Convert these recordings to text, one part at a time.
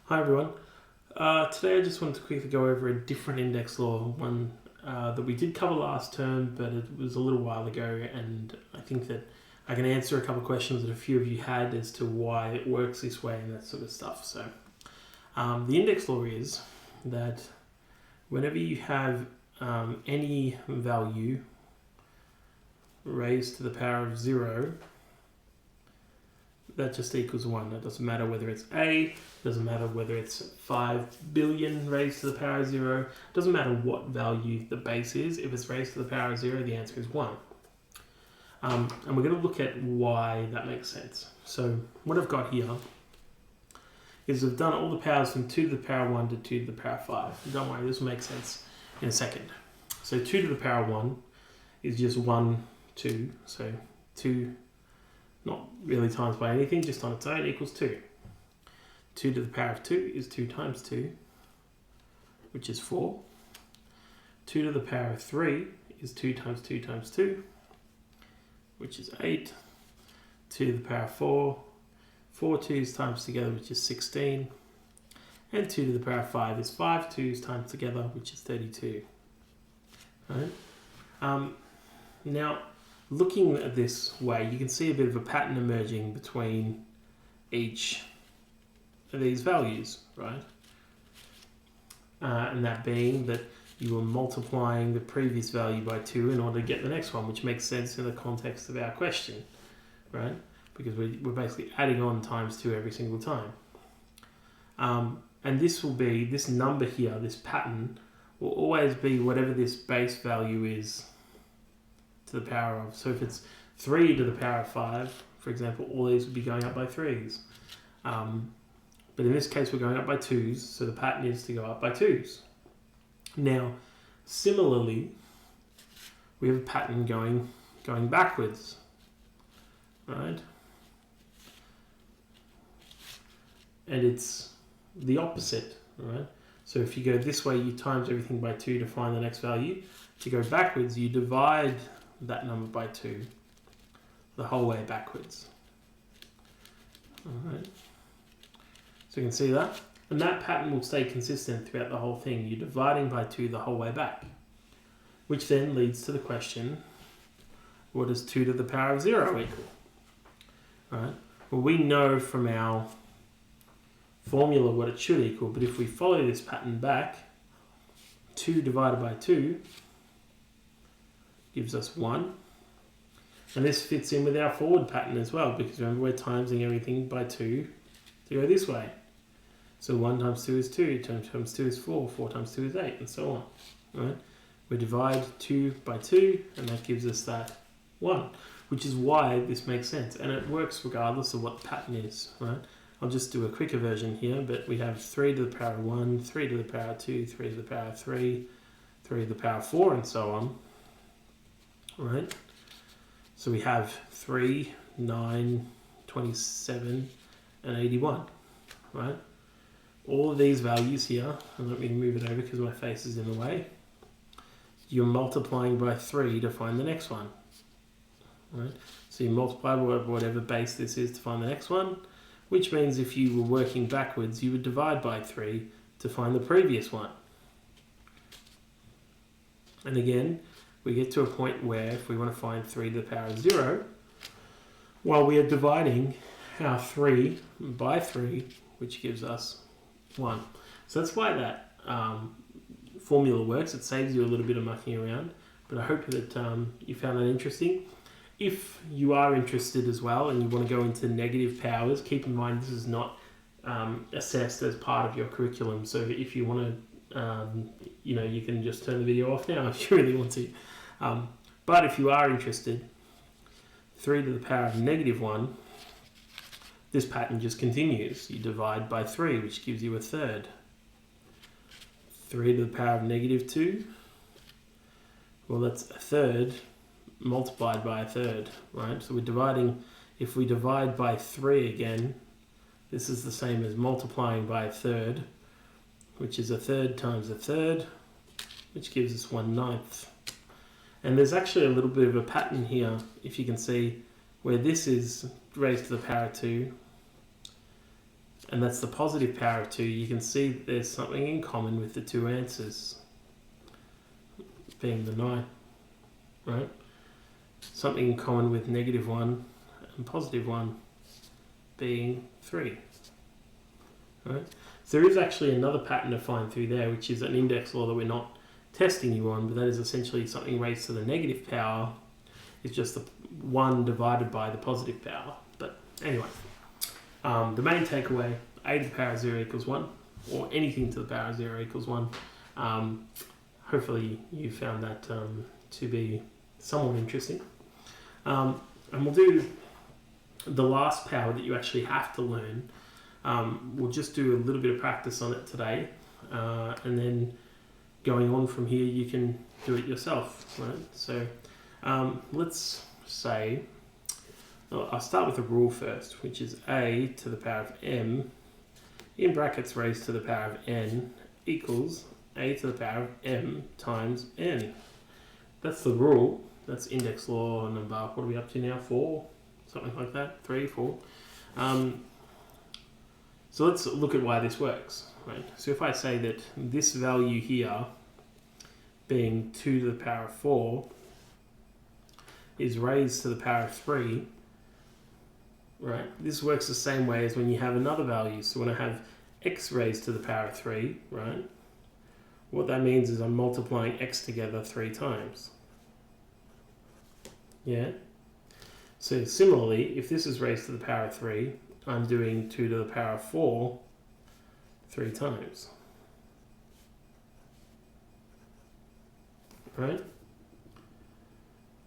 Hi everyone. Today I just wanted to quickly go over a different index law, one that we did cover last term, but it was a little while ago, and I think that I can answer a couple of questions that a few of you had as to why it works this way and that sort of stuff. So, the index law is that whenever you have any value raised to the power of 0, that just equals 1. It doesn't matter whether it's A, doesn't matter whether it's 5 billion raised to the power of 0, doesn't matter what value the base is. If it's raised to the power of 0, the answer is 1. And we're going to look at why that makes sense. So what I've got here is I've done all the powers from 2 to the power 1 to 2 to the power 5. Don't worry, this will make sense in a second. So 2 to the power 1 is just 1, 2. So 2, not really times by anything, just on its own, equals 2. 2 to the power of 2 is 2 times 2, which is 4. 2 to the power of 3 is 2 times 2 times 2, which is 8. 2 to the power of 4, 4 2's times together, which is 16. And 2 to the power of 5 is 5 2's times together, which is 32. Right? Now, looking at this way, you can see a bit of a pattern emerging between each of these values, right? And that being that you are multiplying the previous value by 2 in order to get the next one, which makes sense in the context of our question, right? Because we're basically adding on times 2 every single time. And this will be, this number here, this pattern, will always be whatever this base value is to the power of. So if it's 3 to the power of 5, for example, all these would be going up by 3's. But in this case, we're going up by 2's, so the pattern is to go up by 2's. Now, similarly, we have a pattern going backwards, right? And it's the opposite, right? So if you go this way, you times everything by 2 to find the next value. To go backwards, you divide that number by 2 the whole way backwards. All right. So you can see that. And that pattern will stay consistent throughout the whole thing. You're dividing by 2 the whole way back. Which then leads to the question, what does 2 to the power of 0 equal? All right. Well, we know from our formula what it should equal, but if we follow this pattern back, 2 divided by 2 gives us 1. And this fits in with our forward pattern as well, because remember we're timesing everything by 2 to go this way. So 1 times 2 is 2, 2 times 2 is 4, 4 times 2 is 8, and so on. Right? We divide 2 by 2, and that gives us that 1, which is why this makes sense. And it works regardless of what the pattern is. Right? I'll just do a quicker version here, but we have 3 to the power of 1, 3 to the power of 2, 3 to the power of 3, 3 to the power of 4, and so on. Right? So we have 3, 9, 27, and 81. Right? All of these values here, and let me move it over because my face is in the way, you're multiplying by 3 to find the next one. Right? So you multiply by whatever base this is to find the next one, which means if you were working backwards, you would divide by 3 to find the previous one. And again, we get to a point where if we want to find 3 to the power of 0, well, we are dividing our 3 by 3, which gives us 1. So that's why that formula works. It saves you a little bit of mucking around, but I hope that you found that interesting. If you are interested as well and you want to go into negative powers, keep in mind this is not assessed as part of your curriculum. So if you want to, you can just turn the video off now if you really want to. But if you are interested, 3 to the power of negative 1, this pattern just continues. You divide by 3, which gives you a third. 3 to the power of negative 2, well, that's a third multiplied by a third, right? So we're dividing, if we divide by 3 again, this is the same as multiplying by a third, which is a third times a third, which gives us 1/9. And there's actually a little bit of a pattern here, if you can see, where this is raised to the power of 2, and that's the positive power of 2, you can see that there's something in common with the two answers, being the 9, right? Something in common with -1 and +1 being 3, right? So there is actually another pattern to find through there, which is an index law that we're not testing you on, but that is essentially something raised to the negative power is just the 1 divided by the positive power. But anyway, the main takeaway, a to the power of 0 equals 1, or anything to the power of 0 equals 1. Hopefully you found that to be somewhat interesting. And we'll do the last power that you actually have to learn. We'll just do a little bit of practice on it today, and then going on from here you can do it yourself, right? So let's say, I'll start with a rule first, which is a to the power of m in brackets raised to the power of n equals a to the power of m times n. That's the rule. That's index law number, what are we up to now? 4? Something like that? 3, 4? So let's look at why this works, right? So if I say that this value here, being 2 to the power of 4, is raised to the power of 3, right? This works the same way as when you have another value. So when I have x raised to the power of 3, right? What that means is I'm multiplying x together 3 times. Yeah? So similarly, if this is raised to the power of 3, I'm doing 2 to the power of 4 3 times. Right?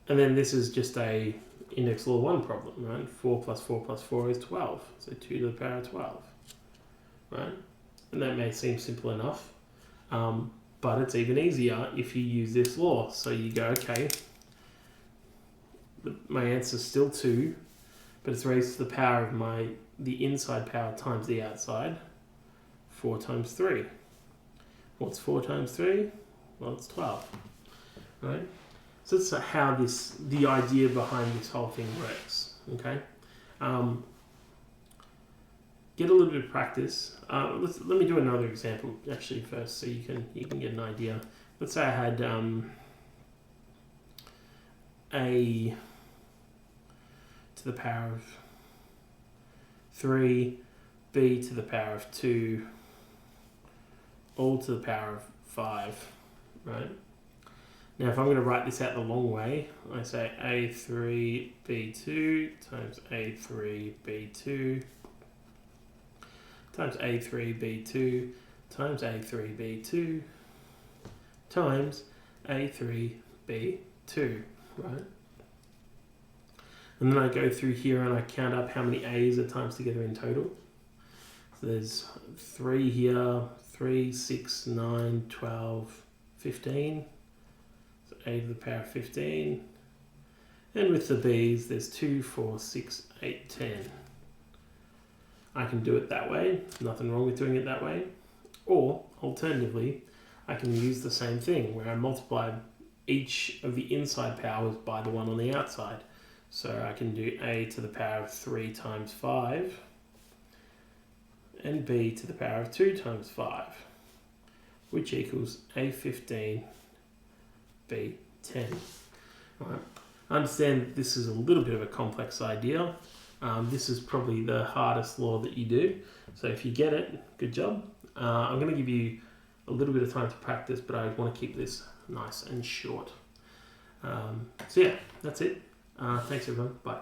And then this is just a index law 1 problem, right? 4 plus 4 plus 4 is 12. So 2 to the power of 12. Right? And that may seem simple enough, but it's even easier if you use this law. So you go, okay, my answer is still 2, but it's raised to the power of the inside power times the outside, 4 times 3. What's 4 times 3? Well, it's 12, right? So that's how the idea behind this whole thing works, okay? Get a little bit of practice. Let me do another example actually first, so you can get an idea. Let's say I had a to the power of 3, b to the power of 2, all to the power of 5, right? Now, if I'm going to write this out the long way, I say a3 b2 times a3 b2 times a3 b2 times a3 b2 times a3 b2, right? And then I go through here and I count up how many a's are times together in total. So there's 3 here, 3, 6, 9, 12, 15. So a to the power of 15. And with the b's, there's 2, 4, 6, 8, 10. I can do it that way. Nothing wrong with doing it that way. Or, alternatively, I can use the same thing where I multiply each of the inside powers by the one on the outside. So I can do a to the power of 3 times 5 and b to the power of 2 times 5, which equals a15, b10. All right. I understand that this is a little bit of a complex idea. This is probably the hardest law that you do. So if you get it, good job. I'm going to give you a little bit of time to practice, but I want to keep this nice and short. So yeah, that's it. Thanks everyone. Bye.